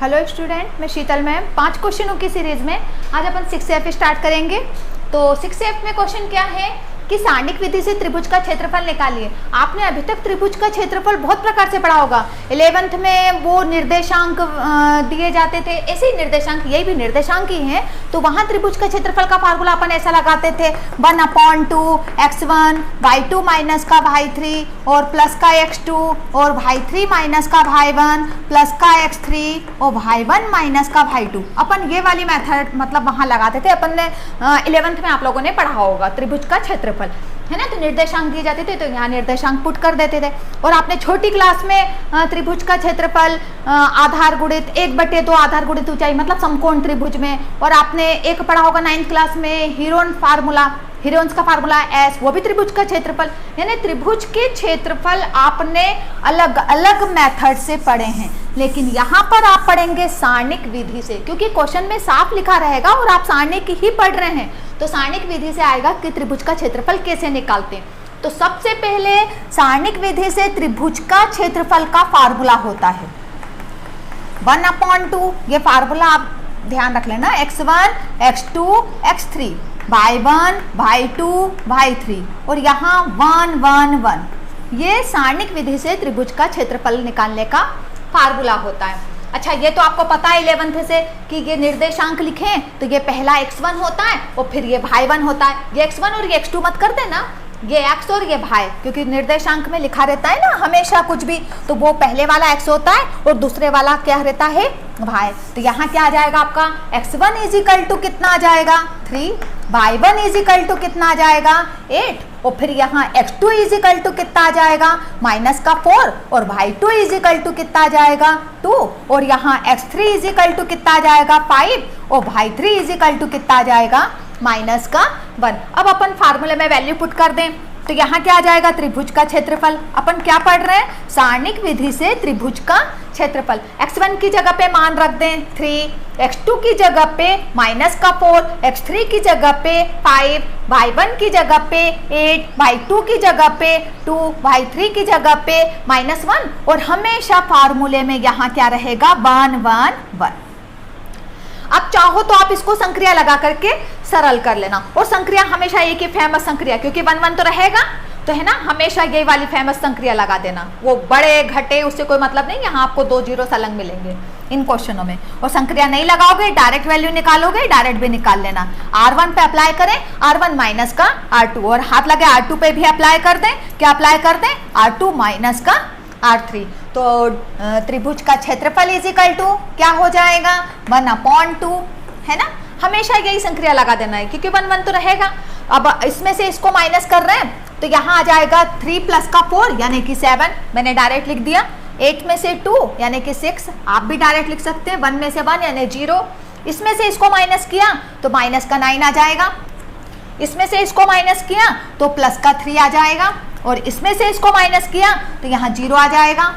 Hello student, मैं शीतल ma'am. 5 क्वेश्चनों की series में आज अपन 6F स्टार्ट करेंगे। तो 6F में क्वेश्चन क्या है कि सारणिक विधि से त्रिभुज का क्षेत्रफल निकालिए। आपने अभी तक त्रिभुज का क्षेत्रफल बहुत प्रकार से पढ़ा होगा। 11th में वो निर्देशांक दिए जाते थे, ऐसे ही निर्देशांक, यही भी निर्देशांक ही हैं। तो वहाँ त्रिभुज का क्षेत्रफल का फार्मूला अपन ऐसा लगाते थे 1/2 x1 y2 माइनस का y3 और प्लस का x2 और y3 माइनस का y1 प्लस का x3 और y1 माइनस का y2। अपन ये वाली मेथड मतलब वहाँ लगाते थे। अपन ने 11th में आप लोगों ने पढ़ा होगा त्रिभुज का क्षेत्रफल, है ना। तो निर्देशांक दिए जाते थे तो यहाँ निर्देशांक पुट कर देते थे। और आपने छोटी क्लास में त्रिभुज का क्षेत्रफल आधार गुणित 1/2 आधार गुणित ऊंचाई मतलब समकोण त्रिभुज में, और आपने एक पढ़ा होगा 9th क्लास में हीरोन्स का फार्मूला S, वो भी त्रिभुज का क्षेत्रफल। यानी त्रिभुज के क्षेत्रफल आपने अलग अलग मेथड से पढ़े हैं, लेकिन यहाँ पर आप पढ़ेंगे सारणिक विधि से, क्योंकि क्वेश्चन में साफ लिखा रहेगा और आप सारणिक ही पढ़ रहे हैं। तो सारणिक विधि से आएगा कि त्रिभुज का क्षेत्रफल कैसे निकालते हैं। तो सबसे पहले सारणिक विधि से त्रिभुज का क्षेत्रफल का फार्मूला होता है 1/2। ये फार्मूला आप ध्यान रख लेना, x1 x2 x3 y1 y2 y3 और यहाँ 1 1 1। ये सारणिक विधि से त्रिभुज का क्षेत्रफल निकालने का फार्मूला होता है। अच्छा, ये तो आपको पता है 11th से कि ये निर्देशांक लिखें तो ये पहला x1 होता है और फिर ये y1 होता है। ये x1 और ये x2 मत कर देना, ये x और ये y, क्योंकि निर्देशांक में लिखा रहता है ना हमेशा कुछ भी, तो वो पहले वाला x होता है और दूसरे वाला क्या रहता है y। तो यहाँ क्या आ जाएगा आपका x1 इज इक्वल टू कितना आ जाएगा 3, y1 इज इक्वल टू कितना आ जाएगा 8 और फिर यहाँ x2 इज इक्वल टू कितना आ जाएगा माइनस का 4 और y2 इज इक्वल टू कितना आ जाएगा 2 और यहाँ x3 इज इक्वल टू कितना आ जाएगा 5 और y3 इज इक्वल टू कितना आ जाएगा माइनस का 1। अब अपन फार्मूले में वैल्यू पुट कर दें तो यहाँ क्या आ जाएगा त्रिभुज का क्षेत्रफल। अपन क्या पढ़ रहे हैं, सारणिक विधि से त्रिभुज का क्षेत्रफल। x1 की जगह पे मान रख दें 3, x2 की जगह पे माइनस का 4, x3 की जगह पे 5, y1 की जगह पे 8, y2 की जगह पे 2, y3 की जगह पे -1 और हमेशा फार्मूले में यहाँ क्या रहेगा 1 1 1। अब चाहो तो आप इसको संक्रिया लगा करके सरल कर लेना, और संक्रिया हमेशा एक ही फेमस संक्रिया, क्योंकि 1 1 तो रहेगा तो है ना, हमेशा यही वाली फेमस संक्रिया लगा देना। वो बड़े घटे उससे कोई मतलब नहीं, यहाँ आपको 2 जीरो अलग मिलेंगे इन क्वेश्चनों में। और संक्रिया नहीं लगाओगे, डायरेक्ट वैल्यू निकालोगे, डायरेक्ट भी निकाल लेना। R1 पे अप्लाई करें R1 माइनस का R2 और हाथ लगे R2 पे भी अप्लाई कर दें। क्या अप्लाई कर दें R2 माइनस का R3। तो त्रिभुज का क्षेत्रफल इज इक्वल टू क्या हो जाएगा 1/2, है ना। हमेशा यही संक्रिया लगा देना है क्योंकि 1 1 तो रहेगा। अब इसमें से इसको माइनस कर रहे हैं तो यहाँ आ जाएगा 3 प्लस का 4 यानी कि 7, मैंने डायरेक्ट लिख दिया। 8 में से 2 यानी कि 6, आप भी डायरेक्ट लिख सकते हैं। 1 में से 1 यानी 0, इसमें से इसको माइनस किया तो माइनस का 9 आ जाएगा, इसमें से इसको माइनस किया तो प्लस का 3 आ जाएगा और इसमें से इसको माइनस किया तो यहाँ 0 आ जाएगा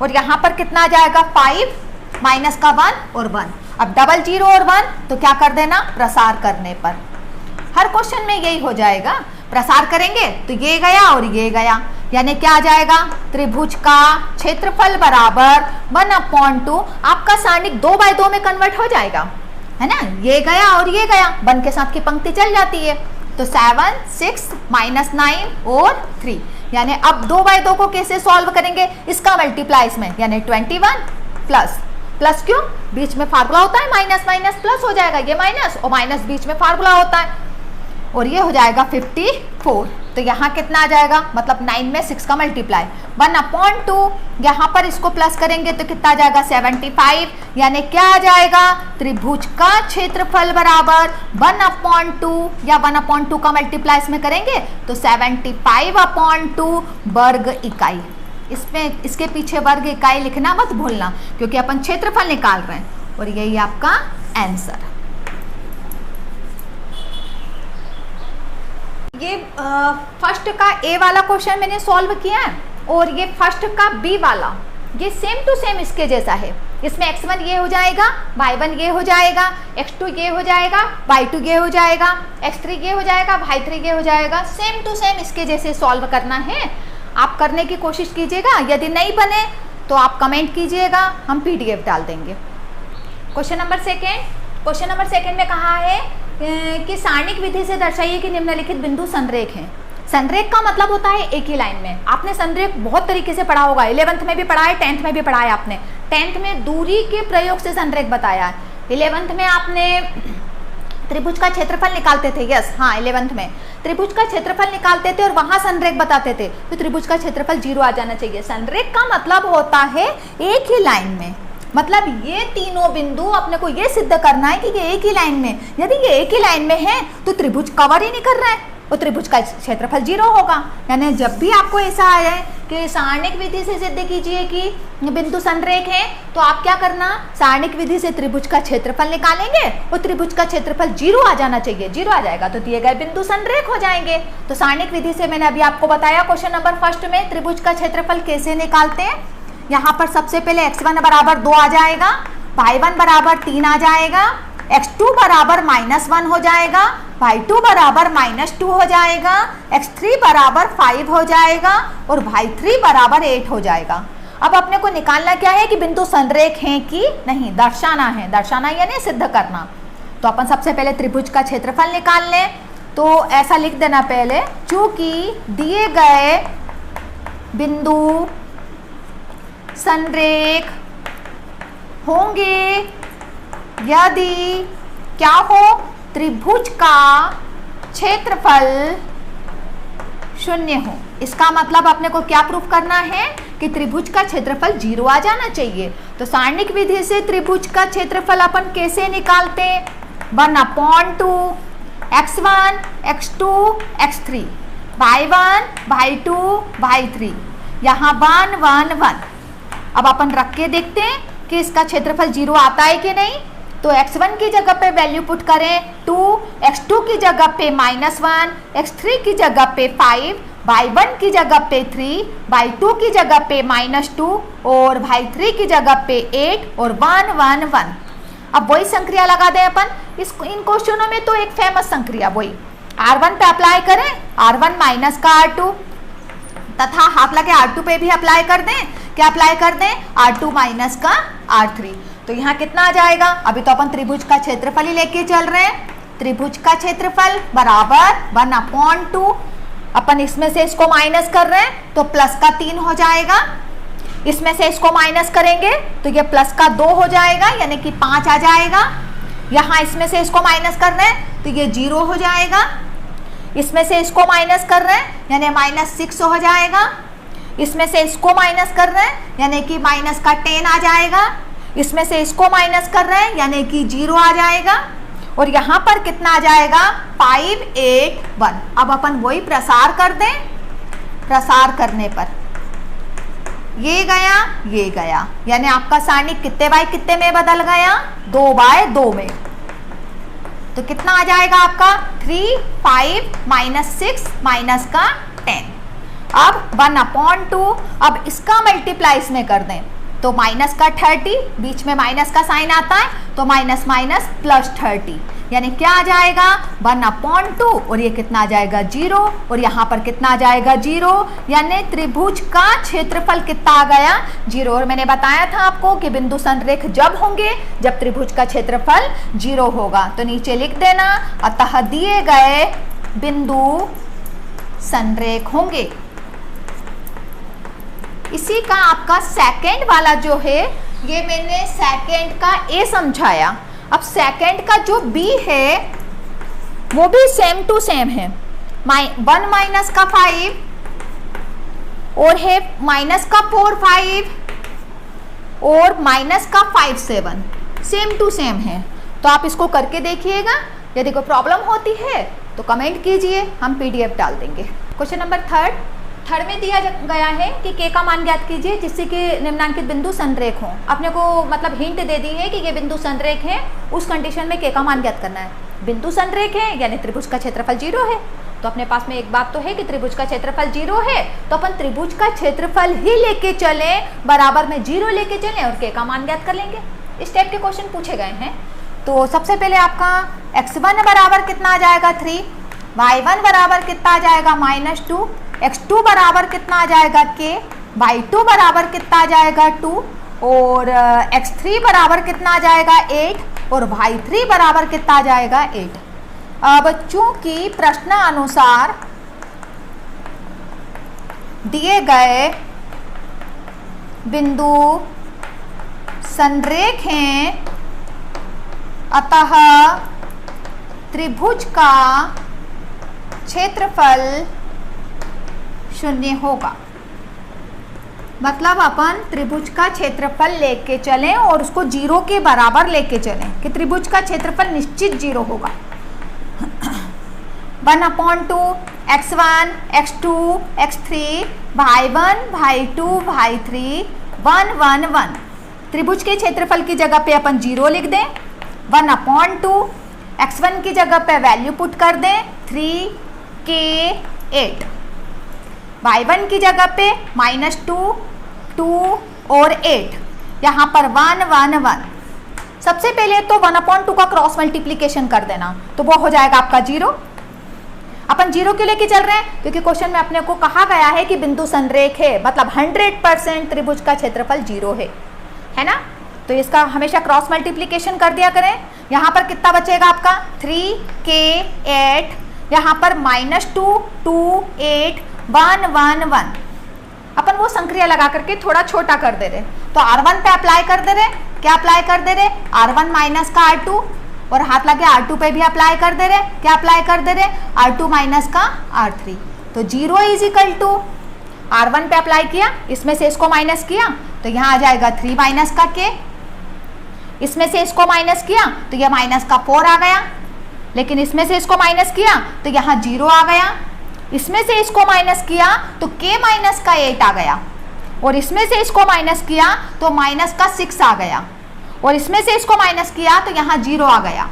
और यहाँ पर कितना आ जाएगा 5 माइनस का 1 और 1। अब डबल 0 और 1 तो क्या कर देना, प्रसार करने पर हर क्वेश्चन में यही हो जाएगा। प्रसार करेंगे तो ये गया और ये गया, यानी क्या आ जाएगा त्रिभुज का क्षेत्रफल बराबर 1/2। आपका सारणिक 2/2 में कन्वर्ट हो जाएगा, है ना। ये गया और ये गया, 1 के साथ की पंक्ति चल जाती है। तो 7 6 -9 और 3, यानी अब 2/2 को कैसे सॉल्व करेंगे, इसका मल्टीप्लाई इसमें यानी 21 प्लस क्यों, बीच में फार्मूला होता है माइनस माइनस प्लस हो जाएगा, ये माइनस और माइनस बीच में फार्मूला होता है और ये हो जाएगा 54। तो यहाँ कितना आ जाएगा, मतलब 9 में 6 का मल्टीप्लाई 1/2, यहाँ पर इसको प्लस करेंगे तो कितना आ जाएगा 75, यानी क्या आ जाएगा त्रिभुज का क्षेत्रफल बराबर 1/2 या 1/2 का मल्टीप्लाई इसमें करेंगे तो 75/2 वर्ग इकाई। इसमें इसके पीछे वर्ग इकाई लिखना मत भूलना क्योंकि अपन क्षेत्रफल निकाल रहे हैं और यही आपका आंसर। ये फर्स्ट का ए वाला क्वेश्चन मैंने सॉल्व किया है और ये फर्स्ट का बी वाला ये सेम टू सेम इसके जैसा है। इसमें x1 ये हो जाएगा, y1 ये हो जाएगा, x2 ये हो जाएगा, y2 ये हो जाएगा, x3 ये हो जाएगा, y3 ये हो जाएगा। सेम टू सेम इसके जैसे सॉल्व करना है, आप करने की कोशिश कीजिएगा। यदि नहीं बने तो आप कमेंट कीजिएगा, हम PDF डाल देंगे। क्वेश्चन नंबर सेकेंड में कहा है कि सारणिक विधि से दर्शाइए कि निम्नलिखित बिंदु संरेख हैं। संरेख का मतलब होता है एक ही लाइन में। आपने संरेख बहुत तरीके से पढ़ा होगा, 11th में भी पढ़ा है, 10th में भी पढ़ा है आपने। 10th में दूरी के प्रयोग से संरेख बताया है, 11th में आपने त्रिभुज का क्षेत्रफल निकालते थे। यस, हाँ, 11th में त्रिभुज का क्षेत्रफल निकालते थे और वहां संरेख बताते थे, तो त्रिभुज का क्षेत्रफल 0 आ जाना चाहिए। संरेख का मतलब होता है एक ही लाइन में, मतलब ये तीनों बिंदु अपने को ये सिद्ध करना है कि ये एक ही लाइन में। यदि ये एक ही लाइन में है तो त्रिभुज कवर ही नहीं कर रहा है, वो त्रिभुज का क्षेत्रफल 0 होगा। यानी जब भी आपको ऐसा आए कि सारणिक विधि से सिद्ध कीजिए कि बिंदु संरेख है, तो आप क्या करना, सारणिक विधि से त्रिभुज का क्षेत्रफल निकालेंगे और त्रिभुज का क्षेत्रफल 0 आ जाना चाहिए। 0 आ जाएगा तो दिए गए बिंदु संरेख हो जाएंगे। तो सारणिक विधि से मैंने अभी आपको बताया क्वेश्चन नंबर 1 में त्रिभुज का क्षेत्रफल कैसे निकालते हैं। यहाँ पर सबसे पहले x1 बराबर 2 आ जाएगा, y1 बराबर 3 आ जाएगा, x2 बराबर -1 हो जाएगा, y2 बराबर -2 हो जाएगा, x3 बराबर 5 हो जाएगा और y3 बराबर 8 हो जाएगा। अब अपने को निकालना क्या है कि बिंदु संरेख हैं कि नहीं, दर्शाना है। दर्शाना यानी सिद्ध करना। तो अपन सबसे पहले त्रिभुज का क्षेत्रफल निकाल लें। तो ऐसा लिख देना पहले, चूंकि दिए गए बिंदु संरेख होंगे यदि क्या हो, त्रिभुज का क्षेत्रफल 0 हो। इसका मतलब अपने को क्या प्रूफ करना है कि त्रिभुज का क्षेत्रफल 0 आ जाना चाहिए। तो सारणिक विधि से त्रिभुज का क्षेत्रफल अपन कैसे निकालते हैं, 1/2 x1 x2 x3 y1 y2 y3, यहाँ 1 1 1। अब अपन रख के देखते हैं कि इसका क्षेत्रफल 0 आता है कि नहीं। तो x1 की जगह पे वैल्यू पुट करें 2, x2 की जगह पे -1, x3 की जगह पे 5, y1 की जगह पे 3, y2 की जगह पे -2 और y3 की जगह पे 8 और 1 1 1। अब वही संक्रिया लगा दें अपन इन क्वेश्चनों में। तो एक फेमस संक्रिया वही R1 पे अप्लाई करें, R1 माइनस का R2 तथा हाथ लगे R2 पे भी अप्लाई कर दें। क्या अप्लाई कर दें, R2 माइनस का R3। तो यहाँ कितना आ जाएगा, अभी तो अपन त्रिभुज का क्षेत्रफल ही लेके चल रहे हैं। त्रिभुज का क्षेत्रफल बराबर 1/2, अपन इसमें से इसको माइनस कर रहे हैं तो प्लस का 3 हो जाएगा। इसमें से इसको माइनस करेंगे तो ये प्लस का 2 हो जाएगा, यानी कि 5 आ जाएगा। यहाँ इसमें से इसको माइनस कर रहे हैं तो ये 0 हो जाएगा। इसमें से इसको माइनस कर रहे हैं यानी -6 हो जाएगा। इसमें से इसको माइनस कर रहे हैं यानी कि माइनस का 10 आ जाएगा। इसमें से इसको माइनस कर रहे हैं यानी कि 0 आ जाएगा। और यहाँ पर कितना आ जाएगा, 5 8 1। अब अपन वही प्रसार कर दें। प्रसार करने पर ये गया, यानी आपका सारणिक कितने बाय कितने में बदल गया, 2/2 में। तो कितना आ जाएगा आपका 3 5 -6 माइनस का 10। अब 1/2, अब इसका मल्टीप्लाई इसमें कर दें तो माइनस का 30, बीच में माइनस का साइन आता है तो माइनस माइनस +30, यानी क्या आ जाएगा 1/2 और ये कितना आ जाएगा 0 और यहाँ पर कितना आ जाएगा 0, यानी त्रिभुज का क्षेत्रफल कितना आ गया 0। और मैंने बताया था आपको कि बिंदु संरेख जब होंगे जब त्रिभुज का क्षेत्रफल 0 होगा। तो नीचे लिख देना, अतः दिए गए बिंदु संरेख होंगे। इसी का आपका सेकंड वाला जो है, ये मैंने सेकंड का ए समझाया। अब सेकंड का जो बी है वो भी सेम टू सेम है। 1 माइनस का 5 और है माइनस का 4 5 और माइनस का 5 7, सेम टू सेम है। तो आप इसको करके देखिएगा। यदि कोई प्रॉब्लम होती है तो कमेंट कीजिए, हम PDF डाल देंगे। क्वेश्चन नंबर थर्ड में दिया गया है कि k का मान ज्ञात कीजिए जिससे कि निम्नांकित बिंदु संरेख हो। अपने को मतलब हिंट दे दी है कि ये बिंदु संरेख है, उस कंडीशन में k का मान ज्ञात करना है। बिंदु संरेख है यानी त्रिभुज का क्षेत्रफल 0 है। तो अपने पास में एक बात तो है कि त्रिभुज का क्षेत्रफल 0 है, तो अपन त्रिभुज का क्षेत्रफल ही लेके चले, बराबर में 0 लेके चले और k का मान ज्ञात कर लेंगे। इस टाइप के क्वेश्चन पूछे गए हैं। तो सबसे पहले आपका x1 बराबर कितना आ जाएगा 3, y1 बराबर कितना आ जाएगा -2, x2 बराबर कितना आ जाएगा k, y2 बराबर कितना आ जाएगा 2 और x3 बराबर कितना आ जाएगा 8 और y3 बराबर कितना आ जाएगा 8। अब चूंकि प्रश्नानुसार दिए गए बिंदु संरेख हैं, अतः त्रिभुज का क्षेत्रफल 0 होगा। मतलब अपन त्रिभुज का क्षेत्रफल लेके चलें और उसको 0 के बराबर लेके चलें कि त्रिभुज का क्षेत्रफल निश्चित 0 होगा। 1/2 x1 x2 x3 y1 y2 y3 1 1 1। त्रिभुज के क्षेत्रफल की जगह पे अपन 0 लिख दें। 1/2 x1 की जगह पे वैल्यू पुट कर दें 3k8। y1 की जगह पे -2 2 और 8, यहाँ पर 1 1 1। सबसे पहले तो 1/2 का क्रॉस मल्टीप्लीकेशन कर देना, तो वो हो जाएगा आपका 0। अपन 0 क्यों लेके चल रहे हैं? क्योंकि क्वेश्चन में अपने को कहा गया है कि बिंदु संरेख है, मतलब 100% त्रिभुज का क्षेत्रफल 0 है ना। तो इसका हमेशा क्रॉस मल्टीप्लीकेशन कर दिया करें। यहाँ पर कितना बचेगा आपका 3k8, यहाँ पर -2 2 8 1 1 1। अपन वो संक्रिया लगा करके थोड़ा छोटा कर दे रहे, तो R1 पे अप्लाई कर दे रहे। क्या अप्लाई कर दे रहे? R1 माइनस का R2, और हाथ लगे R2 पे भी अप्लाई कर दे रहे। क्या अप्लाई कर दे रहे? R2 माइनस का R3। तो 0 इज इक्वल टू R1 पे अप्लाई किया, इसमें से इसको माइनस किया तो यहाँ आ जाएगा 3 माइनस का k। इसमें से इसको माइनस किया तो यह माइनस का 4 आ गया, लेकिन इसमें से इसको माइनस किया तो यहाँ 0 आ गया। इसमें से इसको माइनस किया तो k माइनस का 8 आ गया, और इसमें से इसको माइनस किया तो माइनस का 6 आ गया, और इसमें से इसको माइनस किया तो यहाँ 0 आ गया,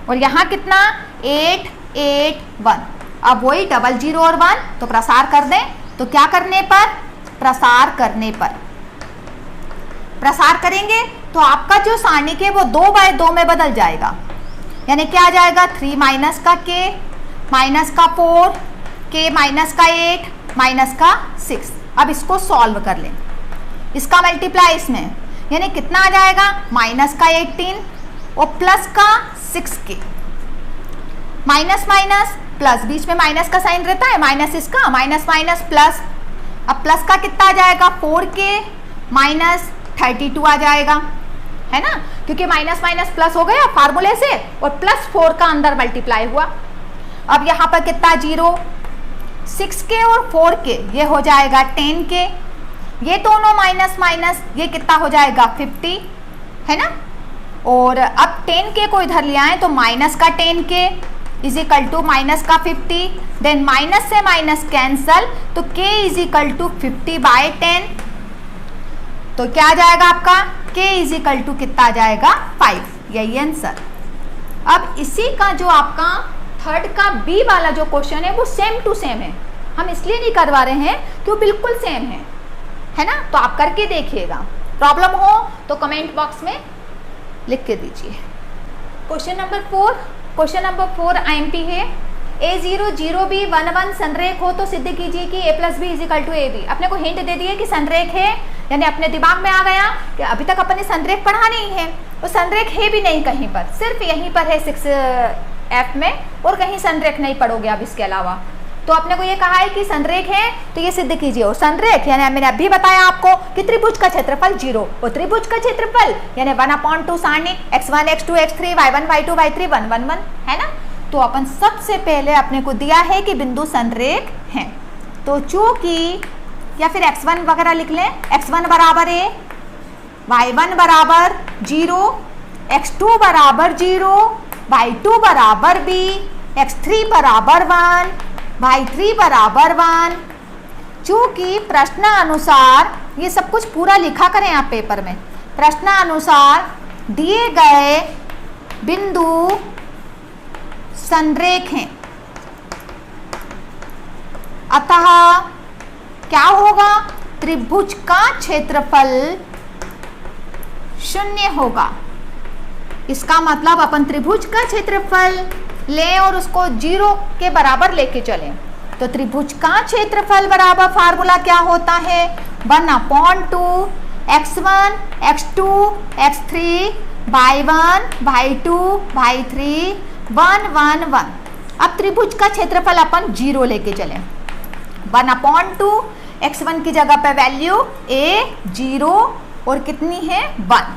और यहाँ कितना 8 8 1। अब वही 00 और 1, तो प्रसार कर दें। तो क्या करने पर? प्रसार करने पर। प्रसार करेंगे तो आपका जो सारणिक है वो 2/2 में बदल जाएगा, यानी क्या आ जाएगा 3 माइनस का k माइनस का 4 k माइनस का 8 माइनस का 6। अब इसको सॉल्व कर लें, इसका मल्टीप्लाई इसमें, यानी कितना आ जाएगा माइनस का 18 और प्लस का 6k। माइनस माइनस प्लस, बीच में माइनस का साइन रहता है, माइनस इसका माइनस माइनस प्लस। अब प्लस का कितना आ जाएगा 4k माइनस 32 आ जाएगा, है ना, क्योंकि माइनस माइनस प्लस हो गया फार्मूले से, और +4 का अंदर मल्टीप्लाई हुआ। अब यहाँ पर कितना 0, 6k और 4k, ये हो जाएगा 10k। ये दोनों माइनस माइनस, ये कितना हो जाएगा 50, है ना। और अब 10k को इधर ले आए तो माइनस का 10k is equal to minus का 50, देन माइनस से माइनस कैंसल, तो k इज इक्वल टू 50/10। तो क्या आ जाएगा आपका k इज इक्वल टू कितना आ जाएगा 5, यही आंसर। अब इसी का जो आपका थर्ड का बी वाला जो क्वेश्चन है वो सेम टू सेम है, हम इसलिए नहीं करवा रहे हैं कि वो बिल्कुल सेम है ना। तो आप करके देखिएगा, प्रॉब्लम हो तो कमेंट बॉक्स में लिख के दीजिए। क्वेश्चन नंबर 4 IMP है। A0 0B 1 1 संरेख हो तो सिद्ध कीजिए कि A + B = AB। अपने को हिंट दे दिए कि संरेख है, यानी अपने दिमाग में आ गया कि अभी तक अपन ने संरेख पढ़ा नहीं है, तो संरेख है भी नहीं कहीं पर, सिर्फ यहीं पर है 6F में, और कहीं संरेख नहीं पढ़ोगे अब इसके अलावा। तो अपने को ये कहा है कि संरेख है तो ये सिद्ध कीजिए। और संरेख यानी मैंने अभी बताया आपको कि त्रिभुज का क्षेत्रफल 0, और त्रिभुज का क्षेत्रफल यानी 1/2 सारणिक x1 x2 x3 y1 y2 y3 1 1 1, है ना। तो अपन सबसे पहले अपने को दिया है कि बिंदु संरेख हैं, तो चूंकि, या फिर x1 वगैरह लिख लें, x1 बराबर a, y1 बराबर 0, x2 बराबर 0, y2 बराबर b, x3 बराबर 1, y3 बराबर 1। चूंकि प्रश्नानुसार, ये सब कुछ पूरा लिखा करें आप पेपर में, प्रश्नानुसार दिए गए बिंदु संरेख हैं, अतः क्या होगा त्रिभुज का क्षेत्रफल 0 होगा। इसका मतलब अपन त्रिभुज का क्षेत्रफल लें और उसको 0 के बराबर लेके चलें, तो त्रिभुज का क्षेत्रफल बराबर फार्मूला क्या होता है 1/2 x1 x2 x3 y1 y2 y3 1 1 1। अब त्रिभुज का क्षेत्रफल अपन 0 लेके चले। 1/2 x1 की जगह पे वैल्यू a 0 और कितनी है 1,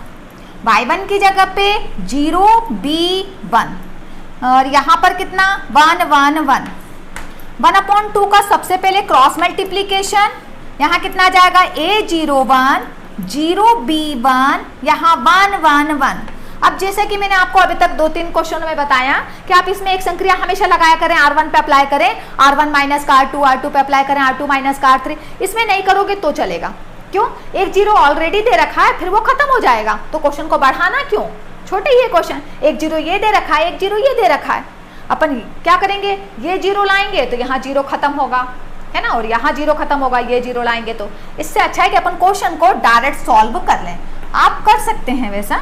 y1 की जगह पे 0 b 1 और यहाँ पर कितना 1 1 1। 1/2 का सबसे पहले क्रॉस मल्टीप्लीकेशन, यहाँ कितना जाएगा a0 1 0 b 1, यहाँ 1 1 1। अब जैसे कि मैंने आपको अभी तक 2-3 क्वेश्चन में बताया कि आप इसमें एक संक्रिया हमेशा लगाया करें, R1 पे अप्लाई करें, R1 माइनस का R2 पे अप्लाई करें, R2 माइनस का R3। इसमें नहीं करोगे तो चलेगा, क्यों? एक 0 ऑलरेडी दे रखा है, फिर वो खत्म हो जाएगा, तो क्वेश्चन को बढ़ाना क्यों? छोटे ही है क्वेश्चन, एक 0 ये दे रखा है, एक 0 ये दे रखा है, अपन क्या करेंगे, ये 0 लाएंगे तो यहाँ 0 खत्म होगा, है ना, और यहाँ 0 खत्म होगा, ये 0 लाएंगे तो इससे अच्छा है कि अपन क्वेश्चन को डायरेक्ट सॉल्व कर लें। आप कर सकते हैं वैसा।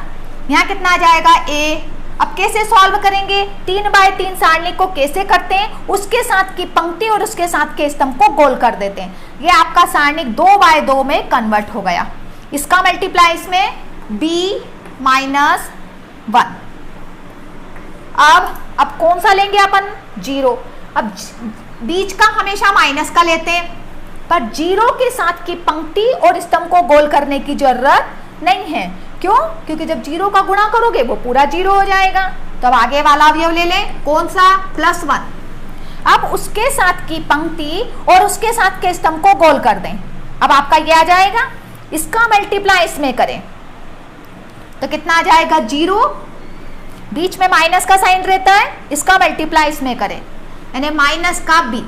यहाँ कितना आ जाएगा a। अब कैसे सॉल्व करेंगे, 3/3 सारणी को कैसे करते हैं, उसके साथ की पंक्ति और उसके साथ के स्तंभ को गोल कर देते हैं। ये आपका सारणिक 2/2 में कन्वर्ट हो गया। इसका मल्टीप्लाई इसमें b - 1। अब कौन सा लेंगे अपन, 0। अब बीच का हमेशा माइनस का लेते हैं, पर 0 के साथ की पंक्ति और स्तंभ को गोल करने की जरूरत नहीं है। क्यों? क्योंकि जब 0 का गुणा करोगे वो पूरा 0 हो जाएगा। तो अब आगे वाला अवयव ले लें, कौन सा, +1। अब उसके साथ की पंक्ति और उसके साथ के स्तंभ को गोल कर दें। अब आपका ये आ जाएगा, इसका मल्टीप्लाई इसमें करें तो कितना आ जाएगा, 0, बीच में माइनस का साइन रहता है, इसका मल्टीप्लाई इसमें करें यानी माइनस का b।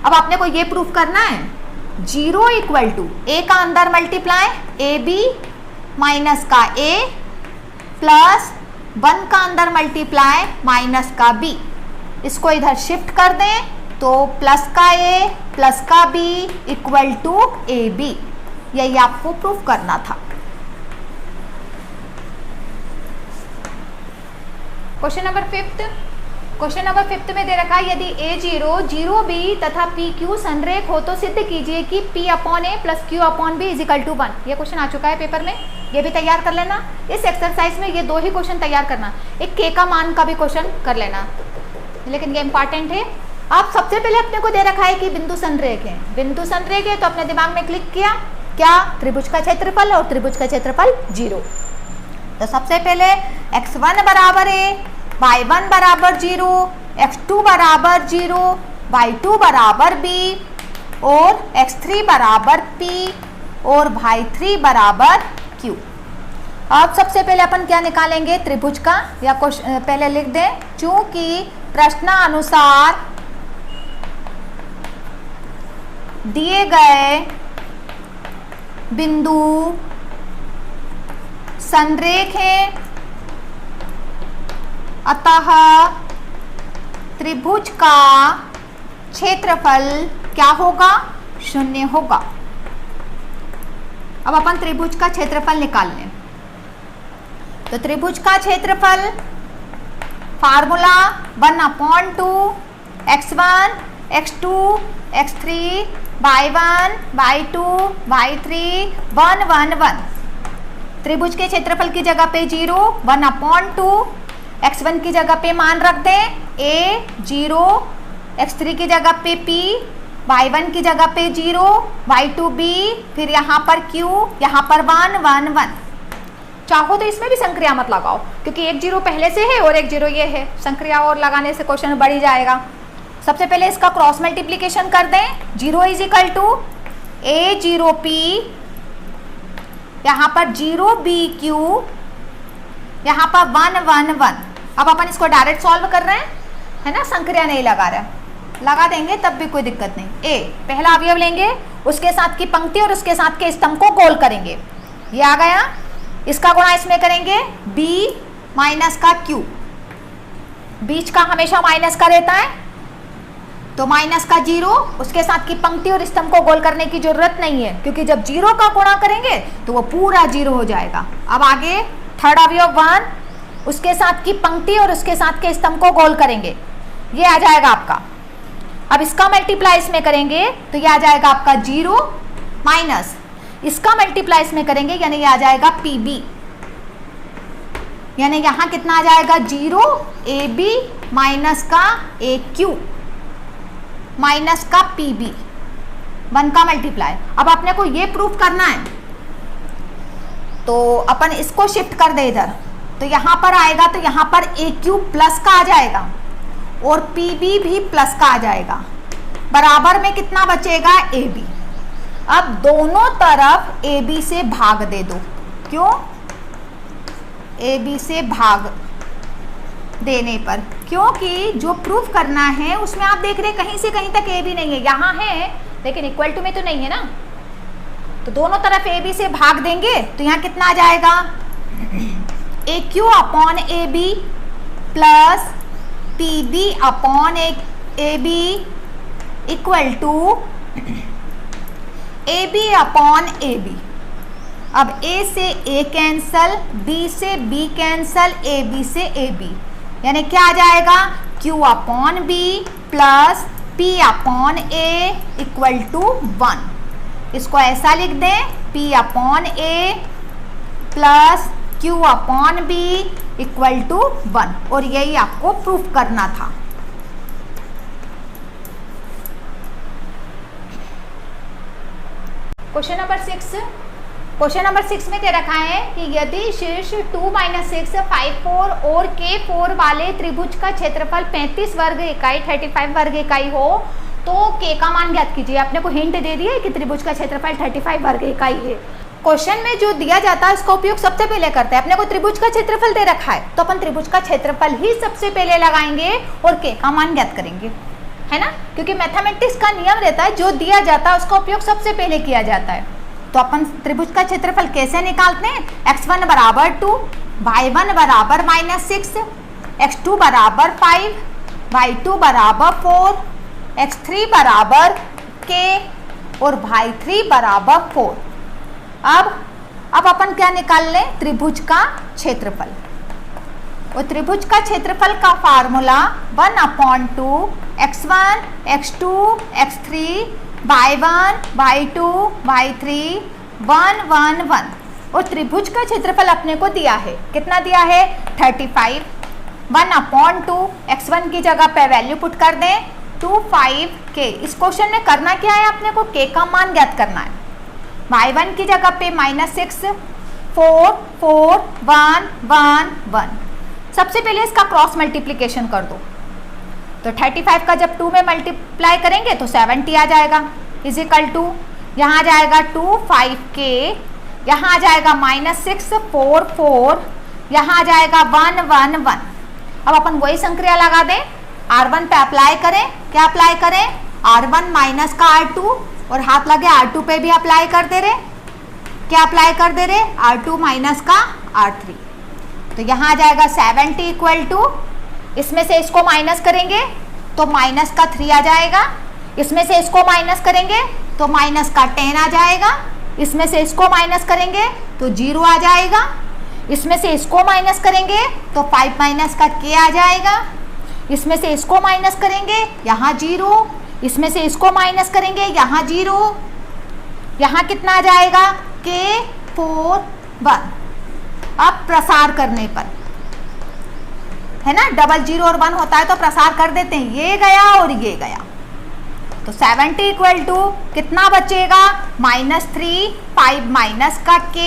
अब आपने को ये प्रूफ करना है, 0 = a का अंदर मल्टीप्लाई ab माइनस का a प्लस 1 का अंदर मल्टीप्लाई माइनस का b। इसको इधर शिफ्ट कर दें तो प्लस का a प्लस का b = ab। यही आपको प्रूफ करना था। क्वेश्चन नंबर 5 में दे रखा है, यदि a0 0b तथा pq संरेख हो तो सिद्ध कीजिए कि p/a प्लस q/b = 1। ये क्वेश्चन आ चुका है पेपर में, ये भी तैयार कर लेना। इस एक्सरसाइज में ये 2 ही क्वेश्चन तैयार करना, एक k का मान का भी क्वेश्चन कर लेना, लेकिन ये इंपॉर्टेंट है। आप सबसे पहले अपने को दे रखा है कि बिंदु संरेख है, बिंदु संरेख है तो अपने दिमाग में क्लिक किया क्या, त्रिभुज का क्षेत्रफल और त्रिभुज का क्षेत्रफल 0। तो सबसे पहले x1 बराबर a, y1 बराबर 0, x2 बराबर 0, y2 बराबर b और x3 बराबर p और y3 बराबर q। अब सबसे पहले अपन क्या निकालेंगे, त्रिभुज का, या पहले लिख दें, चूंकि प्रश्नानुसार दिए गए बिंदु संरेख हैं, अतः त्रिभुज का क्षेत्रफल क्या होगा, 0 होगा। अब अपन त्रिभुज का क्षेत्रफल निकाल लें। तो त्रिभुज का क्षेत्रफल formula 1/2 x1 x2 x3 y1 y2 y3 1 1 1। त्रिभुज के क्षेत्रफल की जगह पे 0, 1/2, x1 की जगह पे मान रख दें a 0, x3 की जगह पे p, y1 की जगह पे 0, y2 b, फिर यहाँ पर q, यहाँ पर 1 1 1। चाहो तो इसमें भी संक्रिया मत लगाओ क्योंकि एक 0 पहले से है और एक 0 ये है, संक्रिया और लगाने से क्वेश्चन बढ़ ही जाएगा। सबसे पहले इसका क्रॉस मल्टीप्लिकेशन कर दें, 0 = a0p, यहाँ पर 0bq, यहाँ पर 1 1 1। अब अपन इसको डायरेक्ट सॉल्व कर रहे हैं, है ना, संक्रिया नहीं लगा रहे, लगा देंगे तब भी कोई दिक्कत नहीं। a पहला अवयव लेंगे, उसके साथ की पंक्ति और उसके साथ के स्तंभ को गोल करेंगे, ये आ गया। इसका गुणा इसमें करेंगे b माइनस का q, बीच का हमेशा माइनस का रहता है तो माइनस का 0, उसके साथ की पंक्ति और स्तंभ को गोल करने की जरूरत नहीं है क्योंकि जब 0 का गुणा करेंगे तो वो पूरा 0 हो जाएगा। अब आगे थर्ड अवयव 1, उसके साथ की पंक्ति और उसके साथ के स्तंभ को गोल करेंगे, ये आ जाएगा आपका। अब इसका मल्टीप्लाई इसमें करेंगे तो ये आ जाएगा आपका 0 माइनस, इसका मल्टीप्लाई इसमें करेंगे यानी ये आ जाएगा PB, यानी यहाँ कितना आ जाएगा 0 AB माइनस का AQ माइनस का PB 1 का मल्टीप्लाई। अब अपने को ये प्रूफ करना है तो अपन इसको शिफ्ट कर दे इधर, तो यहाँ पर आएगा तो यहाँ पर AQ प्लस का आ जाएगा और PB भी प्लस का आ जाएगा, बराबर में कितना बचेगा AB। अब दोनों तरफ AB से भाग दे दो, क्यों? AB से भाग देने पर, क्योंकि जो प्रूफ करना है उसमें आप देख रहे कहीं से कहीं तक AB नहीं है, यहाँ है लेकिन इक्वल टू में तो नहीं है ना, तो दोनों तरफ AB से भाग देंगे तो यहाँ कितना आ जाएगा AQ upon AB plus PB upon AB equal to AB upon AB। अब A से A कैंसल, B से B कैंसल, AB से AB, यानी क्या आ जाएगा Q upon B plus P upon A equal to 1। इसको ऐसा लिख दें P upon A plus Q upon B equal to 1, और यही आपको प्रूफ करना था। क्वेश्चन नंबर 6 में दे रखा है कि यदि शीर्ष 2 - 6 5 4 और K 4 वाले त्रिभुज का क्षेत्रफल 35 वर्ग इकाई 35 वर्ग इकाई हो तो K का मान ज्ञात कीजिए। आपने को हिंट दे दिया है कि त्रिभुज का क्षेत्रफल 35 वर्ग इकाई है। क्वेश्चन में जो दिया जाता है उसका उपयोग सबसे पहले करते हैं। अपने को त्रिभुज का क्षेत्रफल दे रखा है तो अपन त्रिभुज का क्षेत्रफल ही सबसे पहले लगाएंगे और K का मान ज्ञात करेंगे, है ना, क्योंकि मैथमेटिक्स का नियम रहता है जो दिया जाता है उसका उपयोग सबसे पहले किया जाता है। तो अपन त्रिभुज का क्षेत्रफल कैसे निकालते हैं? x1 बराबर 2, y1 बराबर -6, x2 बराबर 5, y2 बराबर 4, x3 बराबर k और y3 बराबर 4। अब अपन क्या निकाल लें? त्रिभुज का क्षेत्रफल। और त्रिभुज का क्षेत्रफल का formula 1/2 x1 x2 x3 y1 y2 y3 1 1 1। और त्रिभुज का क्षेत्रफल अपने को दिया है, कितना दिया है? 35। 1/2 x1 की जगह पे वैल्यू पुट कर दें 25k। इस क्वेश्चन में करना क्या है? अपने को k का मान ज्ञात करना है। y1 की जगह पे -6 4 4 1 1 1। सबसे पहले इसका क्रॉस मल्टीप्लिकेशन कर दो, तो 35 का जब 2 में मल्टीप्लाई करेंगे तो 70 आ जाएगा, इज इक्वल टू यहाँ आ जाएगा 25k, यहाँ आ जाएगा -6 4 4, यहाँ आ जाएगा 1 1 1। अब अपन वही संक्रिया लगा दें, R1 पे अप्लाई करें। क्या अप्लाई करें? R1 माइनस का R2, और हाथ लगे R2 पे भी अप्लाई कर दे रहे। क्या अप्लाई कर दे रहे? R2 माइनस का R3। तो यहाँ आ जाएगा 70 इक्वल टू, इसमें से इसको माइनस करेंगे तो माइनस का 3 आ जाएगा, इसमें से इसको माइनस करेंगे तो माइनस का 10 आ जाएगा, इसमें से इसको माइनस करेंगे तो 0 आ जाएगा, इसमें से इसको माइनस करेंगे तो 5 माइनस का k आ जाएगा, इसमें से इसको माइनस करेंगे यहाँ 0, इसमें से इसको माइनस करेंगे यहाँ 0, यहाँ कितना आ जाएगा? k 4 1। अब प्रसार करने पर, है ना, डबल 0 और 1 होता है तो प्रसार कर देते हैं, ये गया और ये गया। तो 70 इक्वल टू कितना बचेगा? -3 5 माइनस का k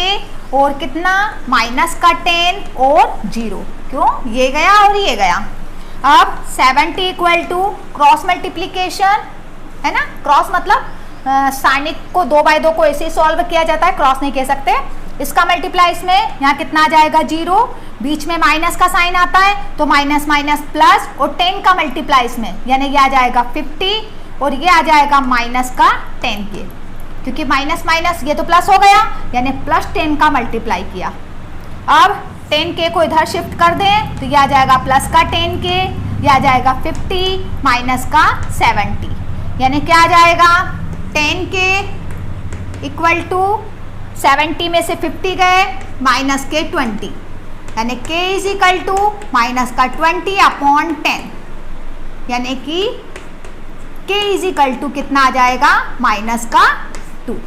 और कितना? माइनस का 10 और 0। क्यों? ये गया और ये गया। अब 70 इक्वल टू क्रॉस मल्टीप्लीकेशन, है ना, क्रॉस मतलब सारणिक को 2 बाय 2 को ऐसे सॉल्व किया जाता है, क्रॉस नहीं कह सकते। इसका मल्टीप्लाई इसमें यहाँ कितना आ जाएगा? 0, बीच में माइनस का साइन आता है तो माइनस माइनस प्लस, और 10 का मल्टीप्लाई इसमें यानी ये आ जाएगा 50 और ये आ जाएगा माइनस का 10k, क्योंकि माइनस माइनस ये तो प्लस हो गया, यानी +10 का मल्टीप्लाई किया। अब 10k को इधर शिफ्ट कर दें तो ये आ जाएगा प्लस का 10k, ये आ जाएगा 50 माइनस का 70, यानी क्या आ जाएगा? 10k इक्वल टू 70 में से 50 गए माइनस के 20, यानी k is equal to minus का 20/10, यानी कि k इज इक्वल टू कितना आ जाएगा? -2।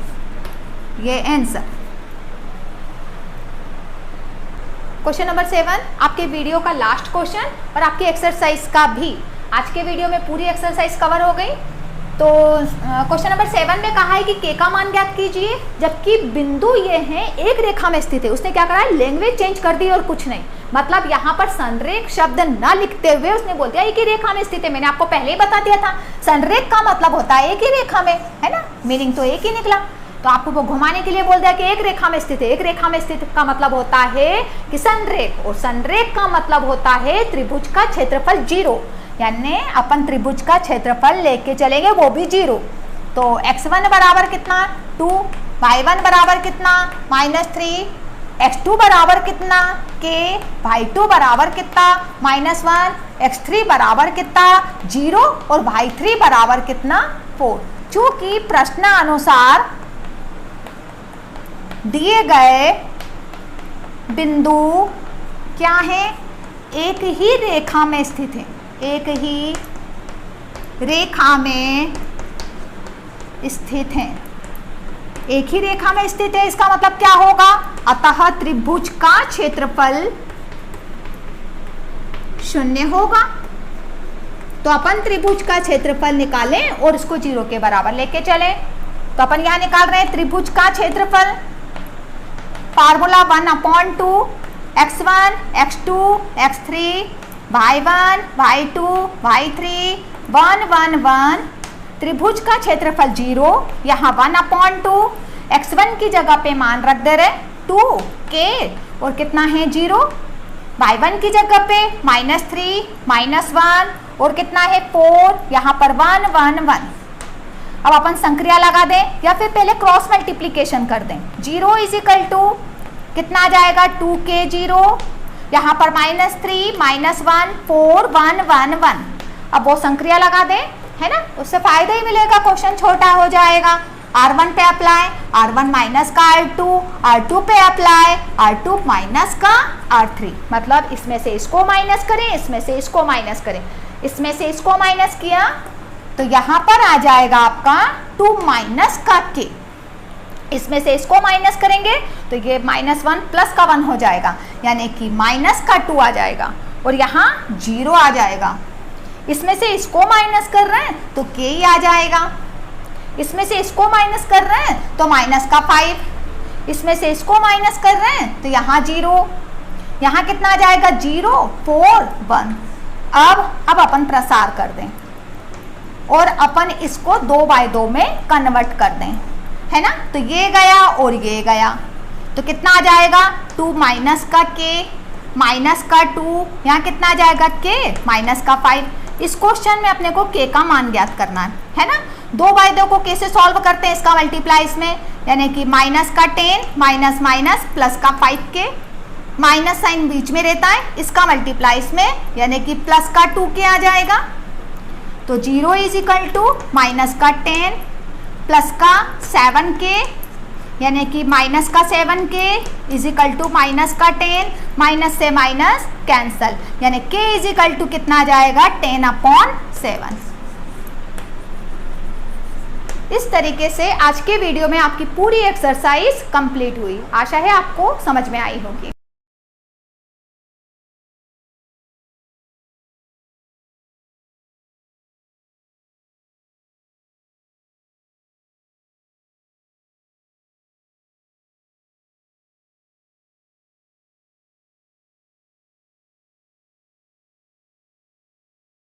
ये आंसर। क्वेश्चन नंबर 7 आपके वीडियो का लास्ट क्वेश्चन और आपकी एक्सरसाइज का भी। आज के वीडियो में पूरी एक्सरसाइज कवर हो गई। तो क्वेश्चन नंबर 7 में कहा है कि के का मान ज्ञात कीजिए, जबकि बिंदु ये हैं एक रेखा में स्थित है। उसने क्या करा है, लैंग्वेज चेंज कर दी और कुछ नहीं। मतलब यहाँ पर संरेख शब्द न लिखते हुए उसने बोल दिया एक ही रेखा में स्थित है। मैंने आपको पहले ही बता दिया था, संरेख का मतलब होता है एक ही रेखा में, है ना, मीनिंग तो एक ही निकला। तो आपको वो घुमाने के लिए बोल दिया कि एक रेखा में स्थित है। एक रेखा में स्थित का मतलब होता है कि संरेख, और संरेख का मतलब होता है त्रिभुज का क्षेत्रफल 0, यानी अपन त्रिभुज का क्षेत्रफल लेके चलेंगे वो भी 0। तो x1 बराबर कितना 2, y1 बराबर कितना -3, x2 बराबर कितना k, y2 बराबर कितना -1, x3 बराबर कितना 0 और y3 बराबर कितना 4। चूंकि प्रश्नानुसार दिए गए बिंदु क्या है, एक ही रेखा में स्थित है, एक ही रेखा में स्थित है, एक ही रेखा में स्थित है। इसका मतलब क्या होगा, अतः त्रिभुज का क्षेत्रफल 0 होगा। तो अपन त्रिभुज का क्षेत्रफल निकालें और इसको 0 के बराबर लेके चलें। तो अपन यहां निकाल रहे हैं त्रिभुज का क्षेत्रफल, formula 1/2 x1 x2 x3 y1 y2 y3 1 1 1। त्रिभुज का क्षेत्रफल 0, यहाँ 1/2, x1 की जगह पे मान रख दे रहे 2 k और कितना है 0, y1 की जगह पे -3 -1 और कितना है 4, यहाँ पर 1 1 1। अब अपन संक्रिया लगा दें या फिर पहले क्रॉस मल्टीप्लीकेशन कर दें। 0 = कितना आ जाएगा 2k 0, यहाँ पर -3 -1 4 1 1 1। अब वो संक्रिया लगा दें, है ना, उससे फायदा ही मिलेगा, क्वेश्चन छोटा हो जाएगा। R1 पे अप्लाई, R1 माइनस का R2, R2 पे अप्लाई, R2 माइनस का R3। मतलब इसमें से इसको माइनस करें, इसमें से इसको माइनस करें, इसमें से इसको माइनस किया तो यहाँ पर आ जाएगा आपका 2 माइनस का k। इसमें से इसको माइनस करेंगे तो ये -1 प्लस का 1 हो जाएगा, यानी कि -2 आ जाएगा और यहाँ 0 आ जाएगा। इसमें से इसको माइनस कर रहे हैं तो k ही आ जाएगा। इसमें से इसको माइनस कर रहे हैं तो -5। इसमें से इसको माइनस कर रहे हैं तो यहाँ 0, यहाँ कितना आ जाएगा 0 4 1। अब अपन प्रसार कर दें और अपन इसको 2/2 में कन्वर्ट कर दें, है ना। तो ये गया और ये गया तो कितना आ जाएगा 2 माइनस का k माइनस का 2, यहाँ कितना आ जाएगा k -5। इस क्वेश्चन में अपने को k का मान ज्ञात करना है ना। 2/2 को k से सॉल्व करते हैं, इसका मल्टीप्लाई इसमें, यानी कि -10 माइनस माइनस प्लस का 5k, माइनस साइन बीच में रहता है, इसका मल्टीप्लाई इसमें, यानी कि प्लस का 2k आ जाएगा। तो 0 = -10 प्लस का 7k, यानी कि -7k = -10, माइनस से माइनस कैंसल, यानी k = कितना आ जाएगा 10/7। इस तरीके से आज के वीडियो में आपकी पूरी एक्सरसाइज कंप्लीट हुई। आशा है आपको समझ में आई होगी।